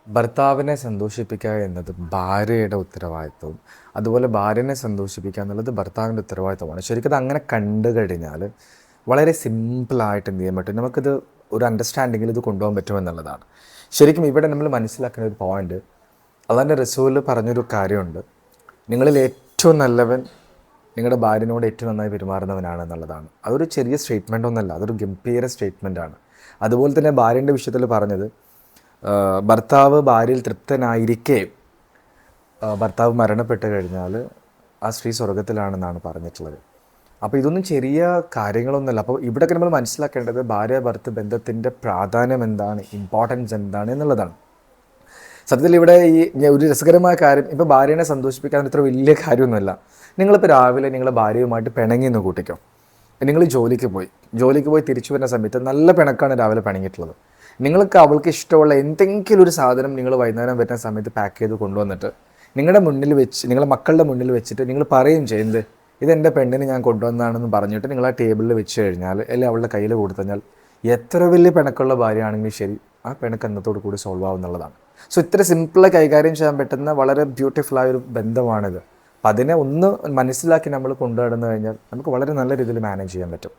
ഭർത്താവിനെ സന്തോഷിപ്പിക്കുക എന്നത് ഭാര്യയുടെ ഉത്തരവാദിത്വവും അതുപോലെ ഭാര്യനെ സന്തോഷിപ്പിക്കുക എന്നുള്ളത് ഭർത്താവിൻ്റെ ഉത്തരവാദിത്വമാണ്. ശരിക്കും അത് അങ്ങനെ കണ്ടു കഴിഞ്ഞാൽ വളരെ സിമ്പിളായിട്ട് എന്ത് ചെയ്യാൻ പറ്റും, നമുക്കിത് ഒരു അണ്ടർസ്റ്റാൻഡിങ്ങിൽ ഇത് കൊണ്ടുപോകാൻ പറ്റുമെന്നുള്ളതാണ്. ശരിക്കും ഇവിടെ നമ്മൾ മനസ്സിലാക്കുന്ന ഒരു പോയിൻ്റ്, അള്ളാൻ്റെ റസൂൽ പറഞ്ഞൊരു കാര്യമുണ്ട്, നിങ്ങളിൽ ഏറ്റവും നല്ലവൻ നിങ്ങളുടെ ഭാര്യനോട് ഏറ്റവും നന്നായി പെരുമാറുന്നവനാണ് എന്നുള്ളതാണ്. അതൊരു ചെറിയ സ്റ്റേറ്റ്മെൻ്റ് ഒന്നല്ല, അതൊരു ഗംഭീര സ്റ്റേറ്റ്മെൻറ്റാണ്. അതുപോലെ തന്നെ ഭാര്യൻ്റെ വിഷയത്തിൽ പറഞ്ഞത്, ഭർത്താവ് ഭാര്യയിൽ തൃപ്തനായിരിക്കെ ഭർത്താവ് മരണപ്പെട്ട് കഴിഞ്ഞാൽ ആ സ്ത്രീ സ്വർഗത്തിലാണെന്നാണ് പറഞ്ഞിട്ടുള്ളത്. അപ്പോൾ ഇതൊന്നും ചെറിയ കാര്യങ്ങളൊന്നുമല്ല. അപ്പോൾ ഇവിടെയൊക്കെ നമ്മൾ മനസ്സിലാക്കേണ്ടത് ഭാര്യ ഭർത്തൃ ബന്ധത്തിൻ്റെ പ്രാധാന്യം എന്താണ്, ഇമ്പോർട്ടൻസ് എന്താണ് എന്നുള്ളതാണ്. സത്യത്തിൽ ഇവിടെ ഒരു രസകരമായ കാര്യം, ഇപ്പോൾ ഭാര്യനെ സന്തോഷിപ്പിക്കാൻ ഇത്ര വലിയ കാര്യമൊന്നുമല്ല. നിങ്ങളിപ്പോൾ രാവിലെ നിങ്ങളുടെ ഭാര്യയുമായിട്ട് പിണങ്ങി എന്ന് കൂട്ടിക്കോ, നിങ്ങൾ ജോലിക്ക് പോയി തിരിച്ചു വരുന്ന സമയത്ത് നല്ല പിണക്കാണ് രാവിലെ പിണങ്ങിയിട്ടുള്ളത്. നിങ്ങൾക്ക് അവൾക്ക് ഇഷ്ടമുള്ള എന്തെങ്കിലും ഒരു സാധനം നിങ്ങൾ വൈകുന്നേരം വരുന്ന സമയത്ത് പാക്ക് ചെയ്ത് കൊണ്ടുവന്നിട്ട് നിങ്ങളുടെ മുന്നിൽ വെച്ച്, നിങ്ങളുടെ മക്കളുടെ മുന്നിൽ വെച്ചിട്ട് നിങ്ങൾ പറയുകയും ചെയ്യുന്നത് ഇതെൻ്റെ പെണ്ണിന് ഞാൻ കൊണ്ടുവന്നതാണെന്ന് പറഞ്ഞിട്ട് നിങ്ങൾ ആ ടേബിളിൽ വെച്ച് കഴിഞ്ഞാൽ, അല്ലെങ്കിൽ അവളുടെ കയ്യിൽ കൊടുത്തു കഴിഞ്ഞാൽ, എത്ര വലിയ പിണക്കുള്ള ഭാര്യയാണെങ്കിലും ശരി, ആ പിണക്ക് അന്നത്തോട് കൂടി സോൾവ് ആവുന്നുള്ളതാണ്. സോ ഇത്ര സിമ്പിളായി കൈകാര്യം ചെയ്യാൻ പറ്റുന്ന വളരെ ബ്യൂട്ടിഫുള്ളായൊരു ബന്ധമാണിത്. അപ്പം അതിനെ ഒന്ന് മനസ്സിലാക്കി നമ്മൾ കൊണ്ടുനടന്നു കഴിഞ്ഞാൽ നമുക്ക് വളരെ നല്ല രീതിയിൽ മാനേജ് ചെയ്യാൻ പറ്റും.